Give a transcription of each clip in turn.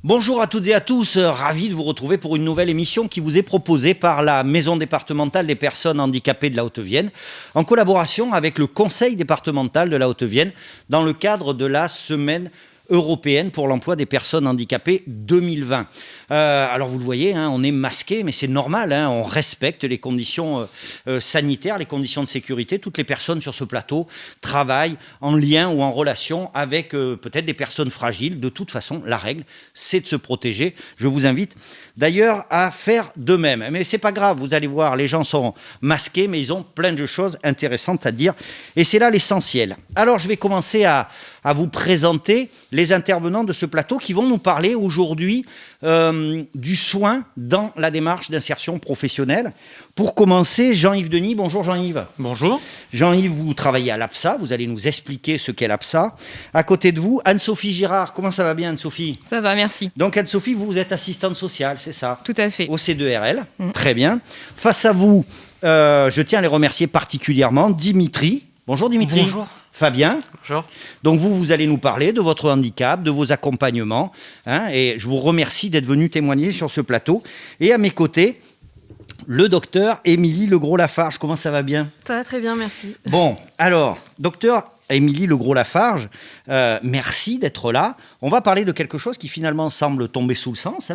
Bonjour à toutes et à tous, ravi de vous retrouver pour une nouvelle émission qui vous est proposée par la Maison départementale des personnes handicapées de la Haute-Vienne, en collaboration avec le Conseil départemental de la Haute-Vienne, dans le cadre de la Semaine européenne pour l'emploi des personnes handicapées 2020. Alors vous le voyez, on est masqué, mais c'est normal, on respecte les conditions sanitaires, les conditions de sécurité. Toutes les personnes sur ce plateau travaillent en lien ou en relation avec peut-être des personnes fragiles. De toute façon, la règle, c'est de se protéger. Je vous invite d'ailleurs à faire de même. Mais c'est pas grave, vous allez voir, les gens sont masqués, mais ils ont plein de choses intéressantes à dire. Et c'est là l'essentiel. Alors je vais commencer à vous présenter les intervenants de ce plateau qui vont nous parler aujourd'hui du soin dans la démarche d'insertion professionnelle. Pour commencer, Jean-Yves Denis. Bonjour Jean-Yves. Bonjour. Jean-Yves, vous travaillez à l'APSA, vous allez nous expliquer ce qu'est l'APSA. À côté de vous, Anne-Sophie Girard. Comment ça va bien Anne-Sophie? Ça va, merci. Donc Anne-Sophie, vous êtes assistante sociale, c'est ça? Tout à fait. Au C2RL, Très bien. Face à vous, je tiens à les remercier particulièrement, Dimitri. Bonjour Dimitri. Bonjour. Fabien. Bonjour. Donc vous allez nous parler de votre handicap, de vos accompagnements. Et je vous remercie d'être venu témoigner sur ce plateau. Et à mes côtés, le docteur Émilie Legros-Lafarge. Comment ça va bien? Ça va très bien, merci. Bon, alors, docteur Émilie Legros-Lafarge, merci d'être là. On va parler de quelque chose qui finalement semble tomber sous le sens,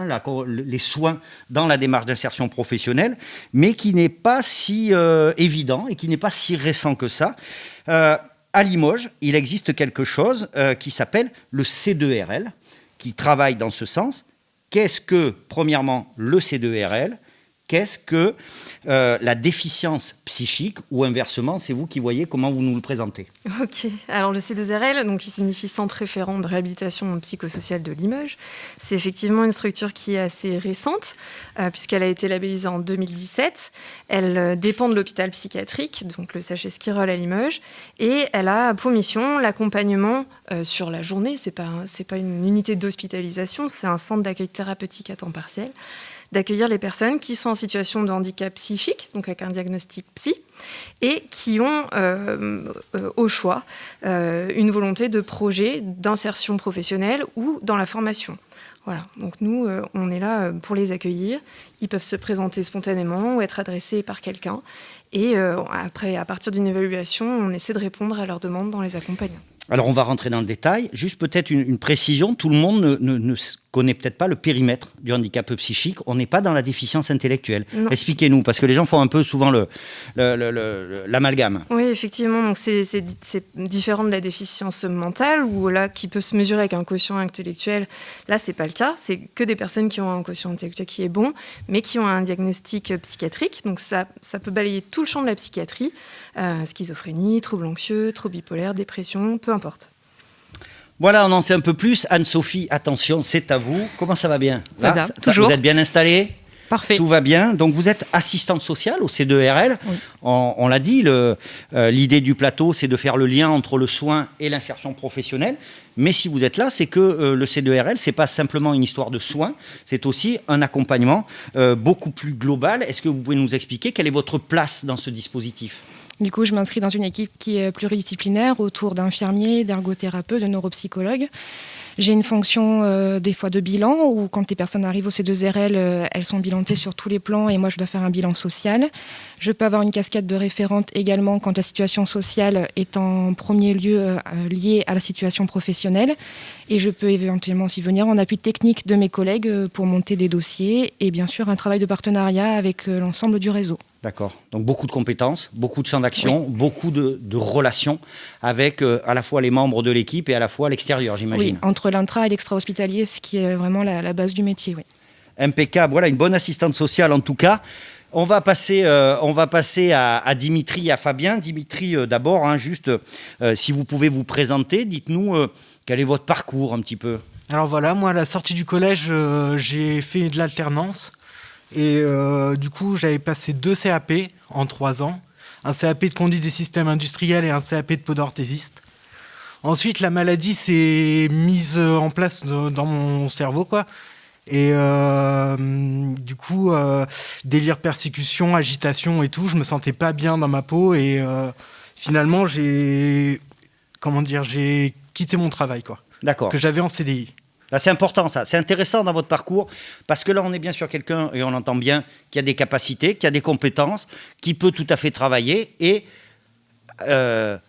les soins dans la démarche d'insertion professionnelle, mais qui n'est pas si évident et qui n'est pas si récent que ça. À Limoges, il existe quelque chose qui s'appelle le C2RL, qui travaille dans ce sens. Qu'est-ce que, premièrement, le C2RL ? Qu'est-ce que la déficience psychique ou inversement, c'est vous qui voyez comment vous nous le présentez. Ok, alors le C2RL, donc, qui signifie Centre référent de réhabilitation psychosociale de Limoges, c'est effectivement une structure qui est assez récente puisqu'elle a été labellisée en 2017. Elle dépend de l'hôpital psychiatrique, donc le CHSKirol à Limoges, et elle a pour mission l'accompagnement sur la journée. C'est pas une unité d'hospitalisation, c'est un centre d'accueil thérapeutique à temps partiel, d'accueillir les personnes qui sont en situation de handicap psychique, donc avec un diagnostic psy, et qui ont au choix une volonté de projet d'insertion professionnelle ou dans la formation. Voilà, donc nous, on est là pour les accueillir. Ils peuvent se présenter spontanément ou être adressés par quelqu'un. Et après, à partir d'une évaluation, on essaie de répondre à leurs demandes dans les accompagnants. Alors, on va rentrer dans le détail. Juste peut-être une précision. Tout le monde ne connaît peut-être pas le périmètre du handicap psychique. On n'est pas dans la déficience intellectuelle. Non. Expliquez-nous, parce que les gens font un peu souvent l'amalgame. Oui, effectivement. Donc c'est différent de la déficience mentale, où là, qui peut se mesurer avec un quotient intellectuel. Là, c'est pas le cas. C'est que des personnes qui ont un quotient intellectuel qui est bon, mais qui ont un diagnostic psychiatrique. Donc ça peut balayer tout le champ de la psychiatrie. Schizophrénie, troubles anxieux, troubles bipolaires, dépression, peu importe. Voilà, on en sait un peu plus. Anne-Sophie, attention, c'est à vous. Comment ça va bien? Là, toujours. Vous êtes bien installée? Parfait. Tout va bien. Donc, vous êtes assistante sociale au C2RL. Oui. On l'a dit, l'idée du plateau, c'est de faire le lien entre le soin et l'insertion professionnelle. Mais si vous êtes là, c'est que le C2RL, ce n'est pas simplement une histoire de soins, c'est aussi un accompagnement beaucoup plus global. Est-ce que vous pouvez nous expliquer quelle est votre place dans ce dispositif ? Du coup, je m'inscris dans une équipe qui est pluridisciplinaire autour d'infirmiers, d'ergothérapeutes, de neuropsychologues. J'ai une fonction des fois de bilan où quand les personnes arrivent au C2RL, elles sont bilantées sur tous les plans et moi je dois faire un bilan social. Je peux avoir une casquette de référente également quand la situation sociale est en premier lieu liée à la situation professionnelle. Et je peux éventuellement aussi venir en appui technique de mes collègues pour monter des dossiers et bien sûr un travail de partenariat avec l'ensemble du réseau. D'accord. Donc beaucoup de compétences, beaucoup de champs d'action, oui. Beaucoup de relations avec à la fois les membres de l'équipe et à la fois l'extérieur, j'imagine. Oui, entre l'intra et l'extra-hospitalier, ce qui est vraiment la base du métier. Oui. Impeccable. Voilà, une bonne assistante sociale en tout cas. On va passer à Dimitri et à Fabien. Dimitri, d'abord, juste si vous pouvez vous présenter, dites-nous quel est votre parcours un petit peu. Alors voilà, moi à la sortie du collège, j'ai fait de l'alternance. Et du coup, j'avais passé 2 CAP en 3 ans. Un CAP de conduite des systèmes industriels et un CAP de podoorthésiste. Ensuite, la maladie s'est mise en place dans mon cerveau, quoi. Et du coup, délire, persécution, agitation et tout, je me sentais pas bien dans ma peau. Et finalement, j'ai quitté mon travail, quoi. D'accord. Que j'avais en CDI. Là, c'est important, ça. C'est intéressant dans votre parcours, parce que là, on est bien sur quelqu'un, et on entend bien, qui a des capacités, qui a des compétences, qui peut tout à fait travailler, et le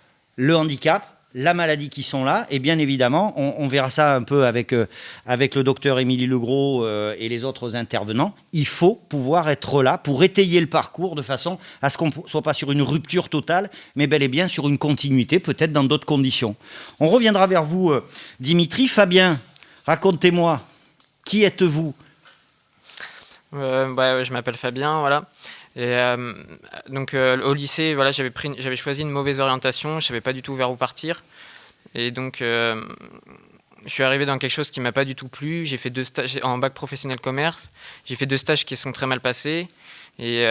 handicap, la maladie qui sont là, et bien évidemment, on verra ça un peu avec le docteur Émilie Legros et les autres intervenants, il faut pouvoir être là pour étayer le parcours de façon à ce qu'on ne soit pas sur une rupture totale, mais bel et bien sur une continuité, peut-être dans d'autres conditions. On reviendra vers vous, Dimitri. Fabien, racontez-moi, qui êtes-vous ? Je m'appelle Fabien, voilà. Et donc au lycée, voilà, j'avais choisi une mauvaise orientation, je savais pas du tout vers où partir. Et donc je suis arrivé dans quelque chose qui m'a pas du tout plu. J'ai fait 2 stages en bac professionnel commerce. J'ai fait 2 stages qui sont très mal passés. Et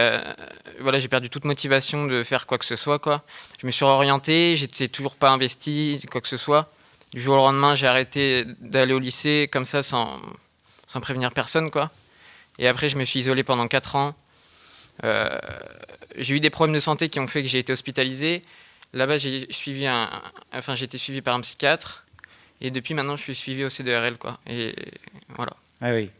voilà, j'ai perdu toute motivation de faire quoi que ce soit, quoi. Je me suis réorienté, j'étais toujours pas investi, quoi que ce soit. Du jour au lendemain, j'ai arrêté d'aller au lycée comme ça sans prévenir personne, quoi. Et après, je me suis isolé pendant 4 ans. J'ai eu des problèmes de santé qui ont fait que j'ai été hospitalisé. Là-bas, j'ai été suivi par un psychiatre. Et depuis maintenant, je suis suivi au CDRL, quoi. Et voilà. Ah oui.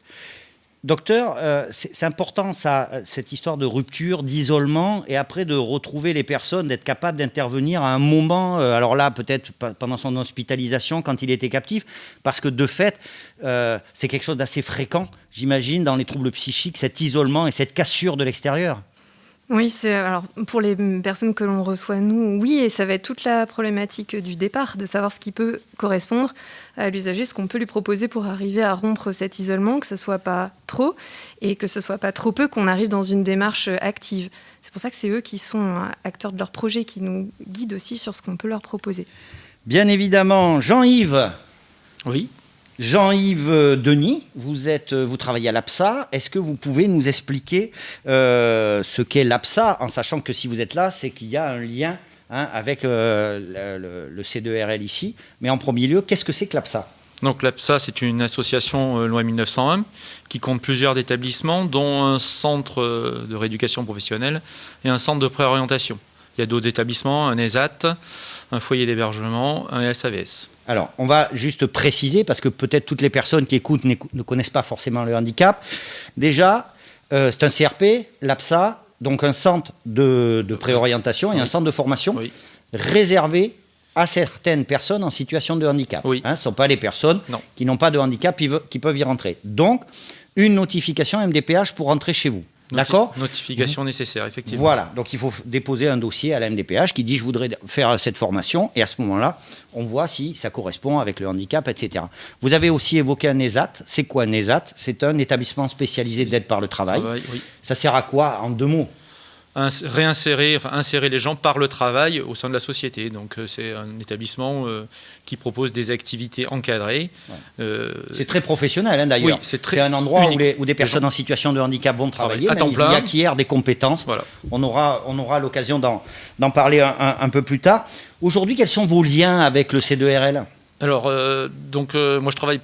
Docteur, c'est important ça, cette histoire de rupture, d'isolement, et après de retrouver les personnes, d'être capable d'intervenir à un moment, alors là peut-être pendant son hospitalisation quand il était captif, parce que de fait, c'est quelque chose d'assez fréquent, j'imagine, dans les troubles psychiques, cet isolement et cette cassure de l'extérieur. Oui, alors pour les personnes que l'on reçoit, nous, oui, et ça va être toute la problématique du départ, de savoir ce qui peut correspondre à l'usager, ce qu'on peut lui proposer pour arriver à rompre cet isolement, que ce soit pas trop et que ce soit pas trop peu, qu'on arrive dans une démarche active. C'est pour ça que c'est eux qui sont acteurs de leur projet, qui nous guident aussi sur ce qu'on peut leur proposer. Bien évidemment, Jean-Yves. Oui. Jean-Yves Denis, vous travaillez à l'APSA. Est-ce que vous pouvez nous expliquer ce qu'est l'APSA, en sachant que si vous êtes là, c'est qu'il y a un lien avec le C2RL ici. Mais en premier lieu, qu'est-ce que c'est que l'APSA ? Donc l'APSA, c'est une association loi 1901 qui compte plusieurs établissements, dont un centre de rééducation professionnelle et un centre de préorientation. Il y a d'autres établissements, un ESAT, un foyer d'hébergement, un SAVS. Alors, on va juste préciser, parce que peut-être toutes les personnes qui écoutent ne connaissent pas forcément le handicap. Déjà, c'est un CRP, l'APSA, donc un centre de préorientation et un centre de formation réservé à certaines personnes en situation de handicap. Ce ne sont pas les personnes qui n'ont pas de handicap qui peuvent y rentrer. Donc, une notification MDPH pour rentrer chez vous. D'accord ? Notification nécessaire, effectivement. Voilà, donc il faut déposer un dossier à la MDPH qui dit « je voudrais faire cette formation » et à ce moment-là, on voit si ça correspond avec le handicap, etc. Vous avez aussi évoqué un ESAT. C'est quoi un ESAT ? C'est un établissement spécialisé d'aide par le travail. Ça sert à quoi, en 2 mots ? Insérer les gens par le travail au sein de la société. Donc c'est un établissement qui propose des activités encadrées. C'est très professionnel d'ailleurs. Oui, c'est un endroit où des personnes en situation de handicap vont travailler, mais ils y acquièrent des compétences. Voilà. On aura l'occasion d'en parler un peu plus tard. Aujourd'hui, quels sont vos liens avec le C2RL ? Alors, moi je travaille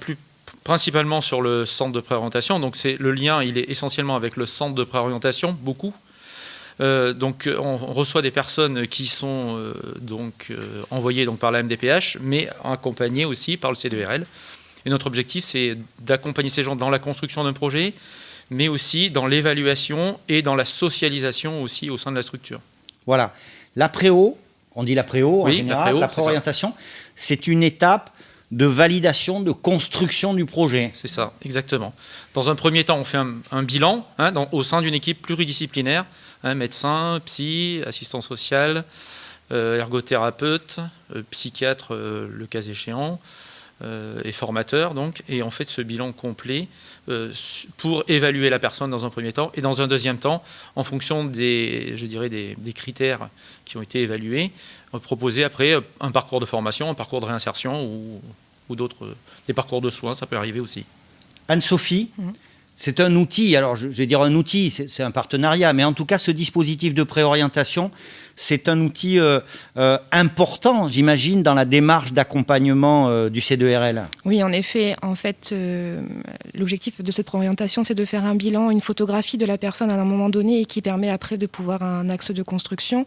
principalement sur le centre de préorientation. Donc le lien, il est essentiellement avec le centre de préorientation, beaucoup. Donc on reçoit des personnes qui sont envoyées par la MDPH, mais accompagnées aussi par le C2RL. Et notre objectif, c'est d'accompagner ces gens dans la construction d'un projet, mais aussi dans l'évaluation et dans la socialisation aussi au sein de la structure. Voilà. La préo, on dit la préo en général, la préorientation, c'est une étape de validation, de construction du projet. C'est ça, exactement. Dans un premier temps, on fait un bilan au sein d'une équipe pluridisciplinaire, médecin, psy, assistant social, ergothérapeute, psychiatre le cas échéant, et formateur. Et on fait ce bilan complet pour évaluer la personne dans un premier temps, et dans un deuxième temps, en fonction des critères qui ont été évalués, proposer après un parcours de formation, un parcours de réinsertion ou d'autres, des parcours de soins, ça peut arriver aussi. Anne-Sophie, C'est un outil, alors je vais dire un outil, c'est un partenariat, mais en tout cas, ce dispositif de préorientation, c'est un outil important, j'imagine, dans la démarche d'accompagnement du C2RL. Oui, en effet. En fait, l'objectif de cette préorientation, c'est de faire un bilan, une photographie de la personne à un moment donné et qui permet après de pouvoir un axe de construction.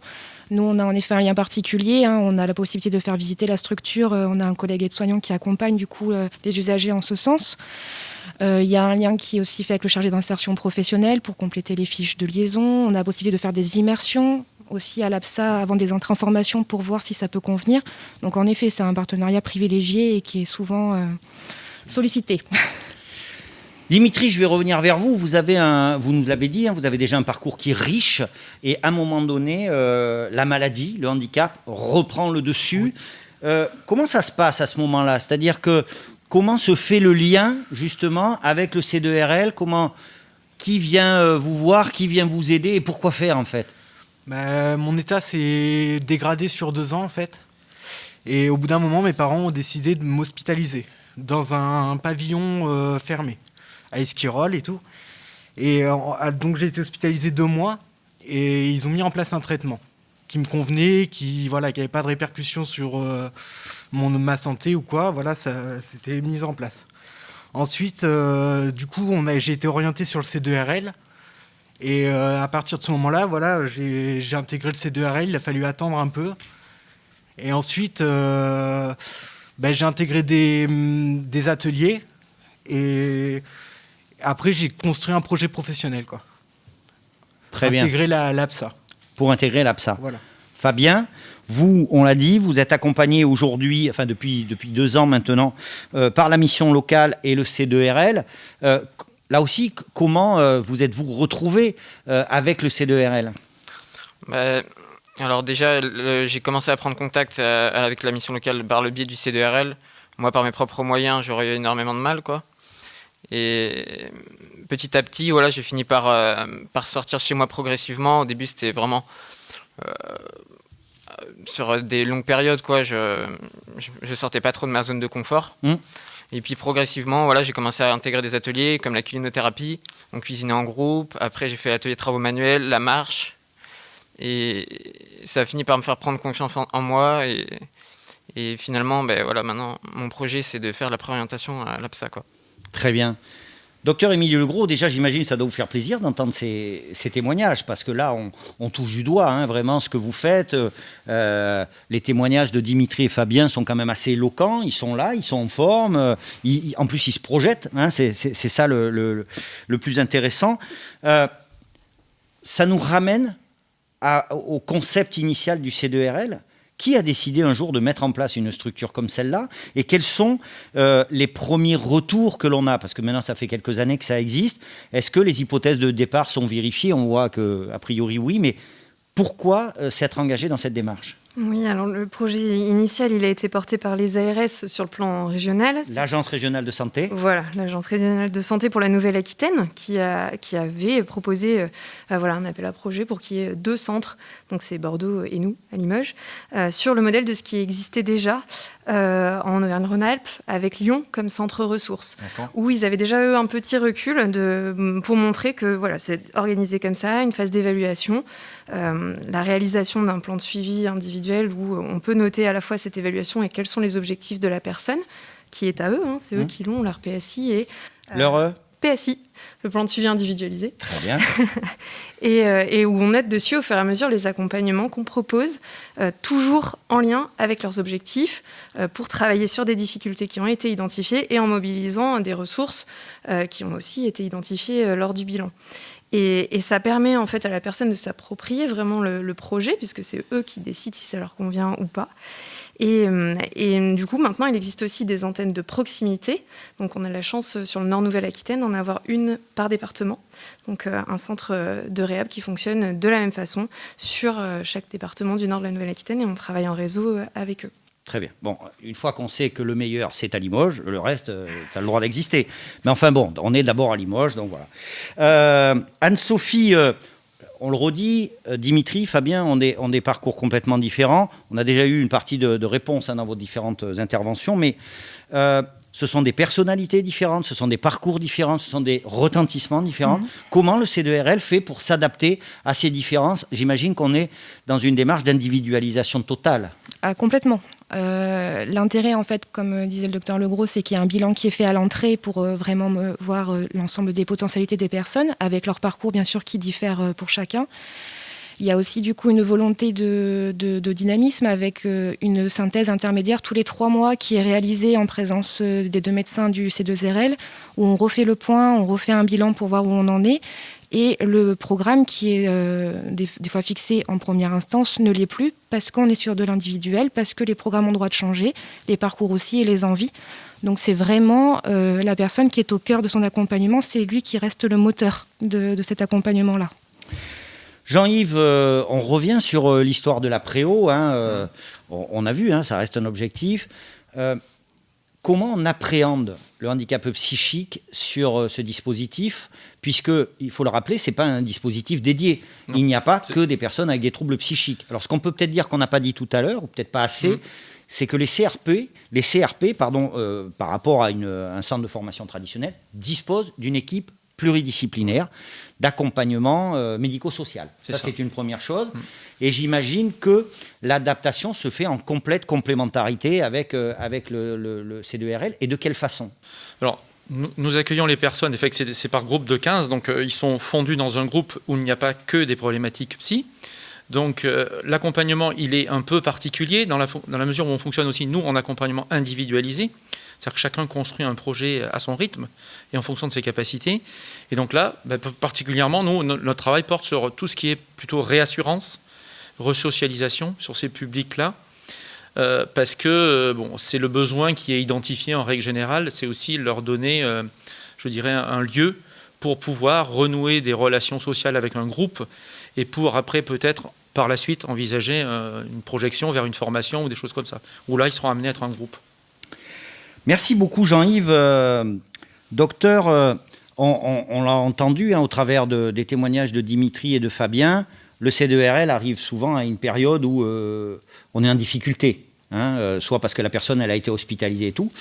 Nous, on a en effet un lien particulier. On a la possibilité de faire visiter la structure. On a un collègue aide-soignant qui accompagne du coup les usagers en ce sens. Il y a un lien qui est aussi fait avec le chargé d'insertion professionnelle pour compléter les fiches de liaison. On a la possibilité de faire des immersions aussi à l'APSA avant des entrées en formation pour voir si ça peut convenir. Donc en effet, c'est un partenariat privilégié et qui est souvent sollicité. Dimitri, je vais revenir vers vous. Vous nous l'avez dit, vous avez déjà un parcours qui est riche et à un moment donné, la maladie, le handicap reprend le dessus. Comment ça se passe à ce moment-là? C'est-à-dire que comment se fait le lien justement avec le C2RL? Qui vient vous voir, qui vient vous aider et pourquoi faire en fait? Mon état s'est dégradé sur 2 ans en fait. Et au bout d'un moment, mes parents ont décidé de m'hospitaliser dans un pavillon fermé, à Esquirol et tout. Et donc j'ai été hospitalisé 2 mois et ils ont mis en place un traitement qui me convenait, qui n'avait pas de répercussions sur ma santé ou quoi. Voilà, ça c'était mis en place. Ensuite, du coup, j'ai été orienté sur le C2RL. Et à partir de ce moment-là, voilà, j'ai intégré le C2RL, il a fallu attendre un peu. Et ensuite, j'ai intégré des ateliers. Et après, j'ai construit un projet professionnel, quoi. Très bien. Intégrer l'APSA. Pour intégrer l'APSA. Voilà. Fabien, vous, on l'a dit, vous êtes accompagné aujourd'hui, enfin depuis 2 ans maintenant, par la mission locale et le C2RL. Là aussi, comment vous êtes-vous retrouvé avec le C2RL? Alors déjà, j'ai commencé à prendre contact avec la mission locale par le biais du C2RL. Moi, par mes propres moyens, j'aurais eu énormément de mal, quoi. Et petit à petit, voilà, j'ai fini par sortir chez moi progressivement. Au début, c'était vraiment sur des longues périodes, quoi. Je sortais pas trop de ma zone de confort. Et puis progressivement, voilà, j'ai commencé à intégrer des ateliers comme la culinothérapie, on cuisinait en groupe. Après, j'ai fait l'atelier travaux manuels, la marche. Et ça a fini par me faire prendre confiance en moi. Et finalement, voilà, maintenant, mon projet, c'est de faire la préorientation à l'APSA, quoi. Très bien. Docteur Émile Legros, déjà, j'imagine que ça doit vous faire plaisir d'entendre ces témoignages, parce que là, on touche du doigt, vraiment, ce que vous faites. Les témoignages de Dimitri et Fabien sont quand même assez éloquents. Ils sont là, ils sont en forme. En plus, ils se projettent. C'est ça le plus intéressant. Ça nous ramène au concept initial du C2RL. Qui a décidé un jour de mettre en place une structure comme celle-là? Et quels sont les premiers retours que l'on a? Parce que maintenant, ça fait quelques années que ça existe. Est-ce que les hypothèses de départ sont vérifiées? On voit qu'a priori, oui. Mais pourquoi s'être engagé dans cette démarche? Oui, alors le projet initial, il a été porté par les ARS sur le plan régional. L'Agence régionale de santé. Voilà, l'Agence régionale de santé pour la Nouvelle-Aquitaine qui avait proposé un appel à projet pour qu'il y ait 2 centres, donc c'est Bordeaux et nous, à Limoges, sur le modèle de ce qui existait déjà en Auvergne-Rhône-Alpes avec Lyon comme centre ressources, où ils avaient déjà eu un petit recul pour montrer que voilà, c'est organisé comme ça, une phase d'évaluation, la réalisation d'un plan de suivi individuel où on peut noter à la fois cette évaluation et quels sont les objectifs de la personne, qui est à eux, c'est eux qui l'ont, leur PSI et leur PSI, le plan de suivi individualisé. Très bien. et où on note dessus au fur et à mesure les accompagnements qu'on propose, toujours en lien avec leurs objectifs, pour travailler sur des difficultés qui ont été identifiées et en mobilisant des ressources qui ont aussi été identifiées lors du bilan. Et ça permet en fait à la personne de s'approprier vraiment le projet, puisque c'est eux qui décident si ça leur convient ou pas. Et du coup, maintenant, il existe aussi des antennes de proximité. Donc, on a la chance, sur le Nord-Nouvelle-Aquitaine, d'en avoir une par département. Donc, un centre de réhab qui fonctionne de la même façon sur chaque département du Nord de la Nouvelle-Aquitaine. Et on travaille en réseau avec eux. Très bien. Bon, une fois qu'on sait que le meilleur, c'est à Limoges, le reste, tu as le droit d'exister. Mais enfin bon, on est d'abord à Limoges, donc voilà. Anne-Sophie, on le redit, Dimitri, Fabien, ont des parcours complètement différents. On a déjà eu une partie de réponse dans vos différentes interventions, mais ce sont des personnalités différentes, ce sont des parcours différents, ce sont des retentissements différents. Comment le C2RL fait pour s'adapter à ces différences? J'imagine qu'on est dans une démarche d'individualisation totale. Ah, complètement. L'intérêt, en fait, comme disait le docteur Legros, c'est qu'il y a un bilan qui est fait à l'entrée pour vraiment voir l'ensemble des potentialités des personnes, avec leur parcours, bien sûr, qui diffère pour chacun. Il y a aussi du coup une volonté de dynamisme avec une synthèse intermédiaire tous les 3 mois qui est réalisée en présence des 2 médecins du C2RL, où on refait le point, on refait un bilan pour voir où on en est. Et le programme qui est des fois fixé en première instance ne l'est plus parce qu'on est sur de l'individuel, parce que les programmes ont le droit de changer, les parcours aussi et les envies. Donc c'est vraiment la personne qui est au cœur de son accompagnement, c'est lui qui reste le moteur de cet accompagnement-là. Jean-Yves, on revient sur l'histoire de la préo. On a vu, ça reste un objectif. Comment on appréhende le handicap psychique sur ce dispositif? Puisque, il faut le rappeler, ce n'est pas un dispositif dédié. Non. Il n'y a pas que des personnes avec des troubles psychiques. Alors, ce qu'on peut peut-être dire qu'on n'a pas dit tout à l'heure, ou peut-être pas assez, c'est que les CRP, par rapport à un centre de formation traditionnel, disposent d'une équipe pluridisciplinaire d'accompagnement médico-social. Ça, c'est une première chose. Et j'imagine que l'adaptation se fait en complète complémentarité avec le C2RL. Et de quelle façon? Alors, nous accueillons les personnes, en fait, c'est par groupe de 15, donc ils sont fondus dans un groupe où il n'y a pas que des problématiques psy. Donc l'accompagnement, il est un peu particulier dans la mesure où on fonctionne aussi, nous, en accompagnement individualisé. C'est-à-dire que chacun construit un projet à son rythme et en fonction de ses capacités. Et donc là, particulièrement, nous, notre travail porte sur tout ce qui est plutôt réassurance, resocialisation sur ces publics-là. Parce que c'est le besoin qui est identifié en règle générale, c'est aussi leur donner, je dirais, un lieu pour pouvoir renouer des relations sociales avec un groupe et pour après peut-être par la suite envisager une projection vers une formation ou des choses comme ça, où là ils seront amenés à être un groupe. Merci beaucoup Jean-Yves. Docteur, on l'a entendu au travers des témoignages de Dimitri et de Fabien, le C2RL arrive souvent à une période où on est en difficulté, soit parce que la personne elle a été hospitalisée et tout,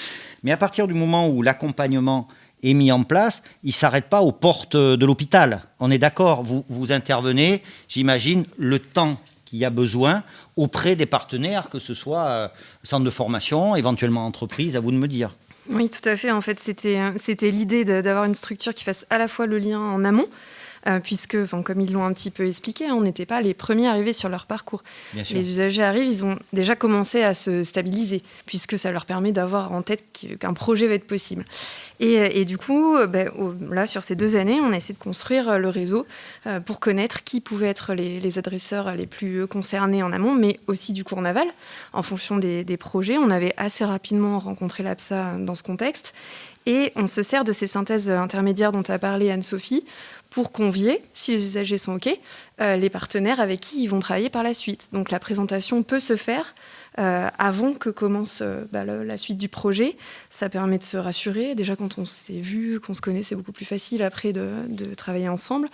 mais à partir du moment où l'accompagnement est mis en place, il ne s'arrête pas aux portes de l'hôpital. On est d'accord, vous intervenez, j'imagine, le temps qu'il y a besoin auprès des partenaires, que ce soit centre de formation, éventuellement entreprise, à vous de me dire. Oui, tout à fait. En fait, c'était l'idée d'avoir une structure qui fasse à la fois le lien en amont, puisque, comme ils l'ont un petit peu expliqué, on n'était pas les premiers arrivés sur leur parcours. Les usagers arrivent, ils ont déjà commencé à se stabiliser, puisque ça leur permet d'avoir en tête qu'un projet va être possible. Et du coup, là, sur ces 2 années, on a essayé de construire le réseau pour connaître qui pouvaient être les adresseurs les plus concernés en amont, mais aussi du coup en aval, en fonction des projets. On avait assez rapidement rencontré l'APSA dans ce contexte. Et on se sert de ces synthèses intermédiaires dont a parlé Anne-Sophie pour convier, si les usagers sont OK, les partenaires avec qui ils vont travailler par la suite. Donc la présentation peut se faire avant que commence la suite du projet. Ça permet de se rassurer. Déjà, quand on s'est vu, qu'on se connaît, c'est beaucoup plus facile après de travailler ensemble.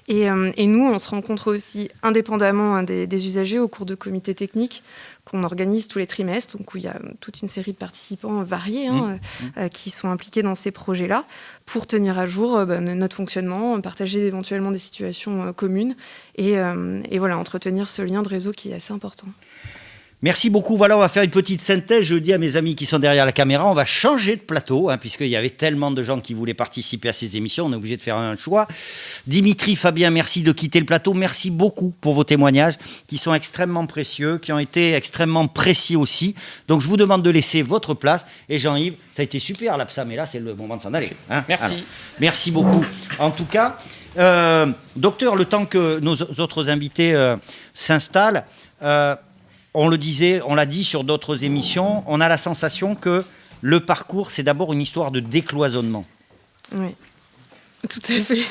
Et nous, on se rencontre aussi indépendamment des usagers au cours de comités techniques qu'on organise tous les trimestres, donc où il y a toute une série de participants variés qui sont impliqués dans ces projets-là pour tenir à jour notre fonctionnement, partager éventuellement des situations communes et voilà, entretenir ce lien de réseau qui est assez important. Merci beaucoup. Voilà, on va faire une petite synthèse. Je dis à mes amis qui sont derrière la caméra, on va changer de plateau, puisqu'il y avait tellement de gens qui voulaient participer à ces émissions. On est obligé de faire un choix. Dimitri, Fabien, merci de quitter le plateau. Merci beaucoup pour vos témoignages qui sont extrêmement précieux, qui ont été extrêmement précis aussi. Donc, je vous demande de laisser votre place. Et Jean-Yves, ça a été super, l'APSA, mais là, c'est le moment de s'en aller. Merci. Alors, merci beaucoup. En tout cas, docteur, le temps que nos autres invités s'installent, on le disait, on l'a dit sur d'autres émissions, on a la sensation que le parcours, c'est d'abord une histoire de décloisonnement. Oui, tout à fait.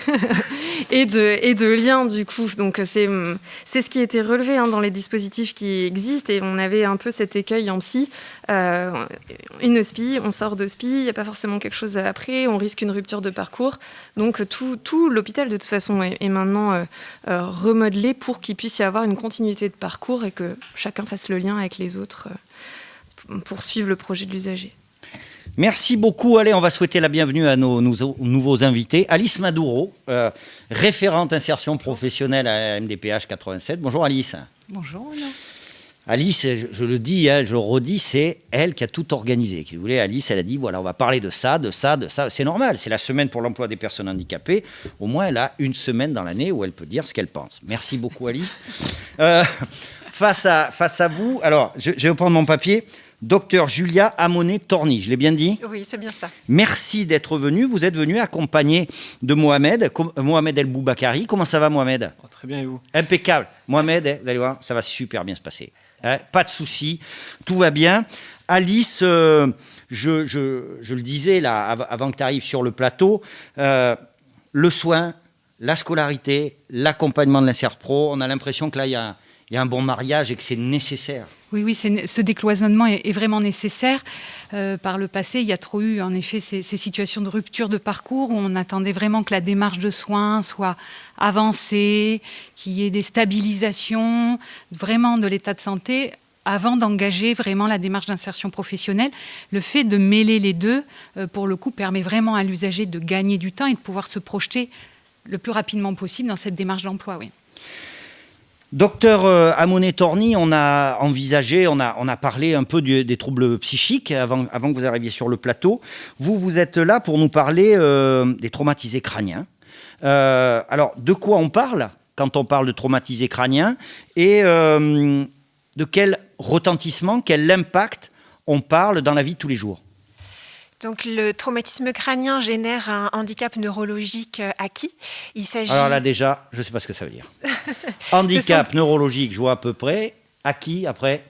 et de lien, du coup. Donc, c'est ce qui a été relevé dans les dispositifs qui existent. Et on avait un peu cet écueil en psy. Une SPI, on sort de SPI, il n'y a pas forcément quelque chose après, on risque une rupture de parcours. Donc, tout l'hôpital, de toute façon, est maintenant remodelé pour qu'il puisse y avoir une continuité de parcours et que chacun fasse le lien avec les autres pour suivre le projet de l'usager. Merci beaucoup. Allez, on va souhaiter la bienvenue à nos nouveaux invités. Alice Maduro, référente insertion professionnelle à MDPH 87. Bonjour Alice. Bonjour. Alice, je le dis, je le redis, c'est elle qui a tout organisé. Qui voulait, Alice, elle a dit, voilà, on va parler de ça, de ça, de ça. C'est normal, c'est la semaine pour l'emploi des personnes handicapées. Au moins, elle a une semaine dans l'année où elle peut dire ce qu'elle pense. Merci beaucoup, Alice. Face à vous, alors, je vais prendre mon papier. Docteur Julia Amonet-Torny, je l'ai bien dit? Oui, c'est bien ça. Merci d'être venu. Vous êtes venu accompagné de Mohamed El Boubakari. Comment ça va, Mohamed? Très bien, et vous? Impeccable. Mohamed, vous allez voir, ça va super bien se passer. Pas de souci, tout va bien. Alice, je le disais là, avant que tu arrives sur le plateau, le soin, la scolarité, l'accompagnement de l'Insert Pro, on a l'impression que là, il y a un bon mariage et que c'est nécessaire. Oui, ce décloisonnement est vraiment nécessaire. Par le passé, il y a trop eu, en effet, ces situations de rupture de parcours où on attendait vraiment que la démarche de soins soit avancée, qu'il y ait des stabilisations vraiment de l'état de santé avant d'engager vraiment la démarche d'insertion professionnelle. Le fait de mêler les deux, pour le coup, permet vraiment à l'usager de gagner du temps et de pouvoir se projeter le plus rapidement possible dans cette démarche d'emploi, oui. Docteur Amonet-Torny, on a envisagé, on a parlé un peu des troubles psychiques avant que vous arriviez sur le plateau. Vous êtes là pour nous parler des traumatisés crâniens. Alors, de quoi on parle quand on parle de traumatisés crâniens et de quel retentissement, quel impact on parle dans la vie de tous les jours? Donc, le traumatisme crânien génère un handicap neurologique acquis. Il s'agit... Alors là, déjà, je ne sais pas ce que ça veut dire. Handicap neurologique, je vois à peu près. Acquis, après?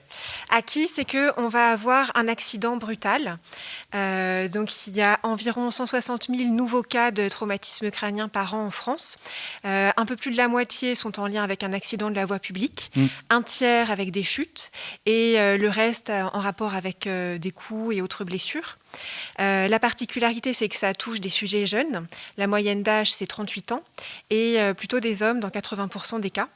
Acquis, c'est qu'on va avoir un accident brutal. Donc, il y a environ 160 000 nouveaux cas de traumatisme crânien par an en France. Un peu plus de la moitié sont en lien avec un accident de la voie publique, un tiers avec des chutes et le reste en rapport avec des coups et autres blessures. La particularité, c'est que ça touche des sujets jeunes. La moyenne d'âge, c'est 38 ans et plutôt des hommes dans 80% des cas.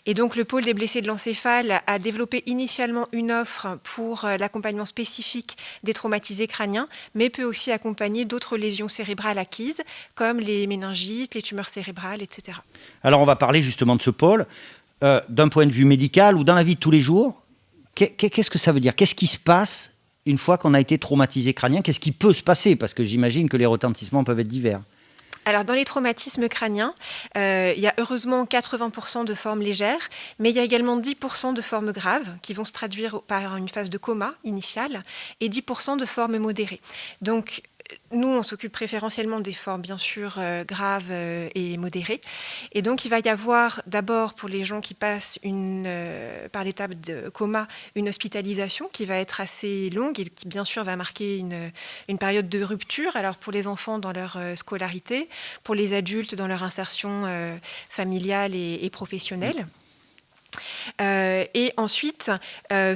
Et donc, le pôle des blessés de l'encéphale a développé initialement une offre pour l'accompagnement spécifique des traumatisés crâniens, mais peut aussi accompagner d'autres lésions cérébrales acquises, comme les méningites, les tumeurs cérébrales, etc. Alors, on va parler justement de ce pôle. D'un point de vue médical ou dans la vie de tous les jours, qu'est-ce que ça veut dire? Qu'est-ce qui se passe une fois qu'on a été traumatisé crânien? Qu'est-ce qui peut se passer? Parce que j'imagine que les retentissements peuvent être divers. Alors, dans les traumatismes crâniens, il y a heureusement 80% de formes légères, mais il y a également 10% de formes graves qui vont se traduire par une phase de coma initiale et 10% de formes modérées. Donc, nous, on s'occupe préférentiellement des formes, bien sûr, graves et modérées. Et donc, il va y avoir d'abord, pour les gens qui passent par l'étape de coma, une hospitalisation qui va être assez longue et qui, bien sûr, va marquer une période de rupture. Alors, pour les enfants dans leur scolarité, pour les adultes dans leur insertion familiale et professionnelle. Et ensuite,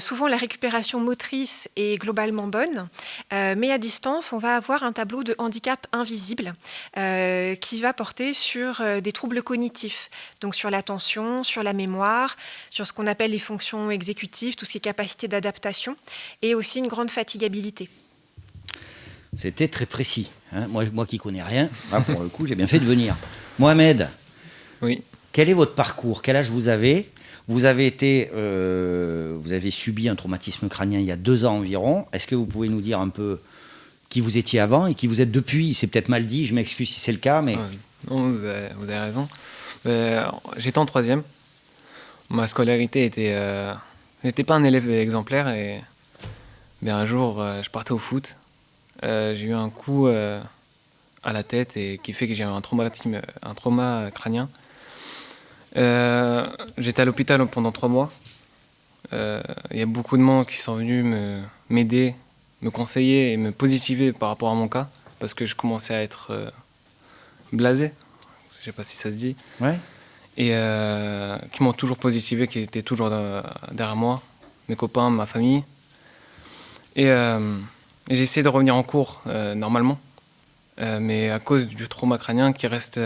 souvent la récupération motrice est globalement bonne, mais à distance, on va avoir un tableau de handicap invisible qui va porter sur des troubles cognitifs, donc sur l'attention, sur la mémoire, sur ce qu'on appelle les fonctions exécutives, tout ce qui est capacité d'adaptation, et aussi une grande fatigabilité. C'était très précis. Hein, moi qui ne connais rien, pour le coup, j'ai bien fait de venir. Mohamed, oui. Quel est votre parcours? Quel âge vous avez? Vous avez subi un traumatisme crânien il y a 2 ans environ. Est-ce que vous pouvez nous dire un peu qui vous étiez avant et qui vous êtes depuis? C'est peut-être mal dit, je m'excuse si c'est le cas, mais... Non, vous avez raison. J'étais en 3e. Ma scolarité était... je n'étais pas un élève exemplaire et un jour, je partais au foot. J'ai eu un coup à la tête et qui fait que j'ai eu un trauma crânien. J'étais à l'hôpital pendant 3 mois. Il y a beaucoup de monde qui sont venus m'aider, me conseiller et me positiver par rapport à mon cas, parce que je commençais à être blasé, je ne sais pas si ça se dit, ouais. Et qui m'ont toujours positivé, qui étaient toujours derrière moi, mes copains, ma famille. Et j'ai essayé de revenir en cours normalement, mais à cause du trauma crânien qui reste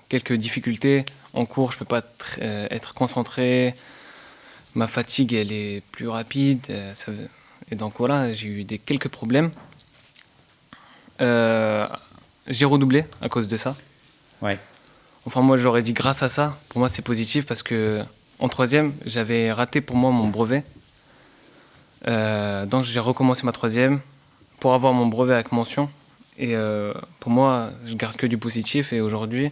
quelques difficultés, en cours je ne peux pas être concentré, ma fatigue elle est plus rapide, et donc voilà, j'ai eu quelques problèmes. J'ai redoublé à cause de ça. Ouais. Enfin, moi, j'aurais dit grâce à ça. Pour moi, c'est positif parce que en troisième, j'avais raté pour moi mon brevet. Donc, j'ai recommencé ma troisième pour avoir mon brevet avec mention. Et pour moi, je garde que du positif. Et aujourd'hui,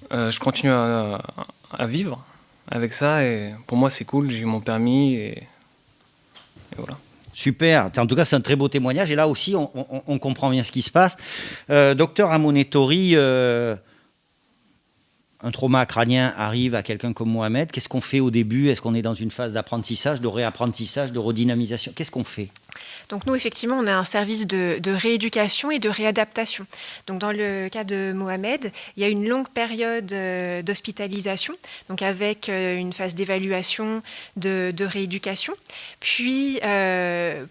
je continue à vivre avec ça. Et pour moi, c'est cool. J'ai eu mon permis et voilà. Super. En tout cas, c'est un très beau témoignage. Et là aussi, on comprend bien ce qui se passe. Docteur Amonetori, un trauma crânien arrive à quelqu'un comme Mohamed. Qu'est-ce qu'on fait au début? Est-ce qu'on est dans une phase d'apprentissage, de réapprentissage, de redynamisation? Qu'est-ce qu'on fait? Donc nous, effectivement, on a un service de rééducation et de réadaptation. Donc dans le cas de Mohamed, il y a une longue période d'hospitalisation, donc avec une phase d'évaluation, de rééducation. Puis,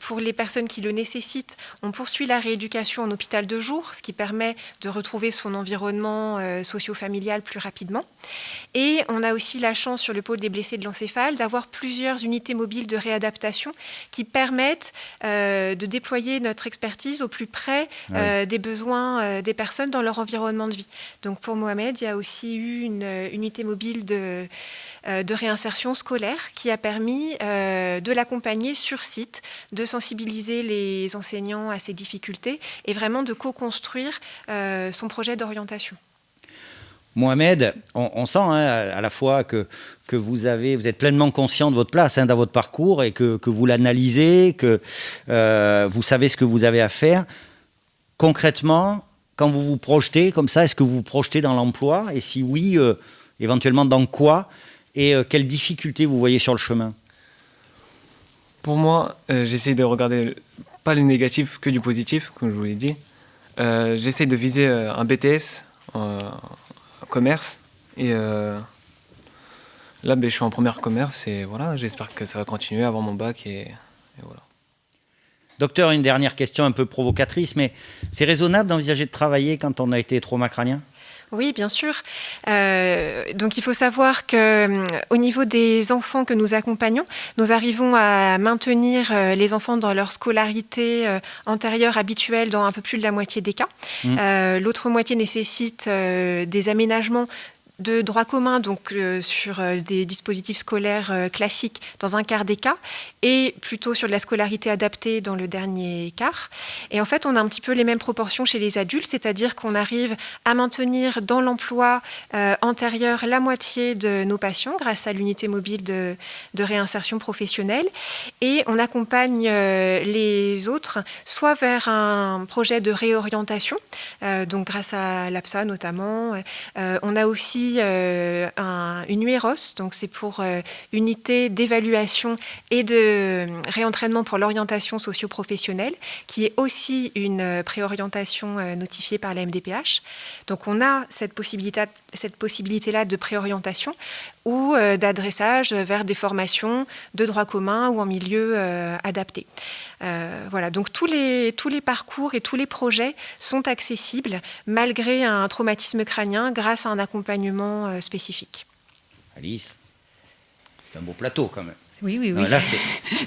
pour les personnes qui le nécessitent, on poursuit la rééducation en hôpital de jour, ce qui permet de retrouver son environnement socio-familial plus rapidement. Et on a aussi la chance sur le pôle des blessés de l'encéphale d'avoir plusieurs unités mobiles de réadaptation qui permettent de déployer notre expertise au plus près des besoins des personnes dans leur environnement de vie. Donc pour Mohamed, il y a aussi eu une unité mobile de réinsertion scolaire qui a permis de l'accompagner sur site, de sensibiliser les enseignants à ses difficultés et vraiment de co-construire son projet d'orientation. Mohamed, on sent à la fois que vous êtes pleinement conscient de votre place dans votre parcours et que vous l'analysez, que vous savez ce que vous avez à faire. Concrètement, quand vous vous projetez comme ça, est-ce que vous vous projetez dans l'emploi? Et si oui, éventuellement dans quoi? Et quelles difficultés vous voyez sur le chemin? Pour moi, j'essaie de regarder pas le négatif que du positif, comme je vous l'ai dit. J'essaie de viser un BTS commerce et là je suis en première commerce et voilà, j'espère que ça va continuer à avoir mon bac et voilà. Docteur, une dernière question un peu provocatrice, mais c'est raisonnable d'envisager de travailler quand on a été trauma crânien? Oui, bien sûr. Donc il faut savoir qu'au niveau des enfants que nous accompagnons, nous arrivons à maintenir les enfants dans leur scolarité antérieure habituelle dans un peu plus de la moitié des cas. L'autre moitié nécessite des aménagements de droit commun, donc sur des dispositifs scolaires classiques dans un quart des cas, et plutôt sur de la scolarité adaptée dans le dernier quart. Et en fait, on a un petit peu les mêmes proportions chez les adultes, c'est-à-dire qu'on arrive à maintenir dans l'emploi antérieur la moitié de nos patients grâce à l'unité mobile de réinsertion professionnelle, et on accompagne les autres soit vers un projet de réorientation, donc grâce à l'APSA notamment. On a aussi une UEROS, donc c'est pour unité d'évaluation et de réentraînement pour l'orientation socio-professionnelle, qui est aussi une préorientation notifiée par la MDPH. Donc on a cette possibilité-là de préorientation ou d'adressage vers des formations de droit commun ou en milieu adapté. Voilà, donc tous les parcours et tous les projets sont accessibles malgré un traumatisme crânien grâce à un accompagnement spécifique. Alice, c'est un beau plateau quand même. Oui. Non, là,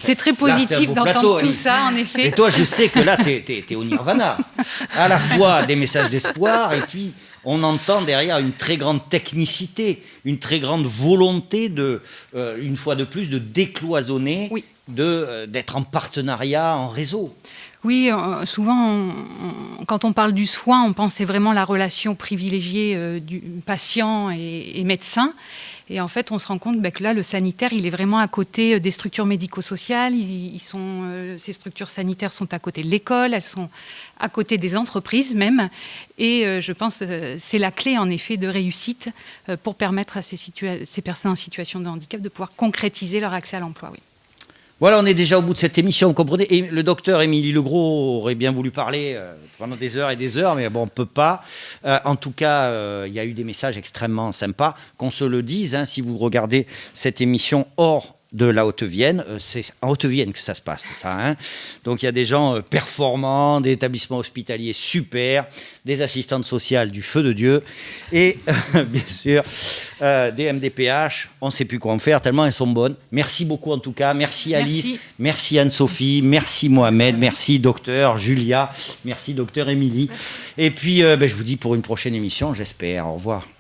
c'est très positif d'entendre tout ça, en effet. Et toi, je sais que là, t'es au nirvana. À la fois des messages d'espoir et puis on entend derrière une très grande technicité, une très grande volonté une fois de plus, de décloisonner, oui. D'être en partenariat, en réseau. Oui, souvent, quand on parle du soin, on pense que c'est vraiment la relation privilégiée du patient et médecin. Et en fait, on se rend compte que là, le sanitaire, il est vraiment à côté des structures médico-sociales. Ces structures sanitaires sont à côté de l'école, elles sont à côté des entreprises même. Et je pense que c'est la clé, en effet, de réussite pour permettre à ces personnes en situation de handicap de pouvoir concrétiser leur accès à l'emploi. Oui. Voilà, on est déjà au bout de cette émission, vous comprenez. Et le docteur Émilie Legros aurait bien voulu parler pendant des heures et des heures, mais bon, on ne peut pas. En tout cas, il y a eu des messages extrêmement sympas. Qu'on se le dise, si vous regardez cette émission hors de la Haute-Vienne. C'est en Haute-Vienne que ça se passe, tout ça. Hein. Donc il y a des gens performants, des établissements hospitaliers super, des assistantes sociales du feu de Dieu et bien sûr des MDPH. On ne sait plus quoi en faire tellement elles sont bonnes. Merci beaucoup en tout cas. Merci Alice, merci Anne-Sophie, merci Mohamed, merci docteur Julia, merci docteur Émilie. Et puis je vous dis pour une prochaine émission, j'espère. Au revoir.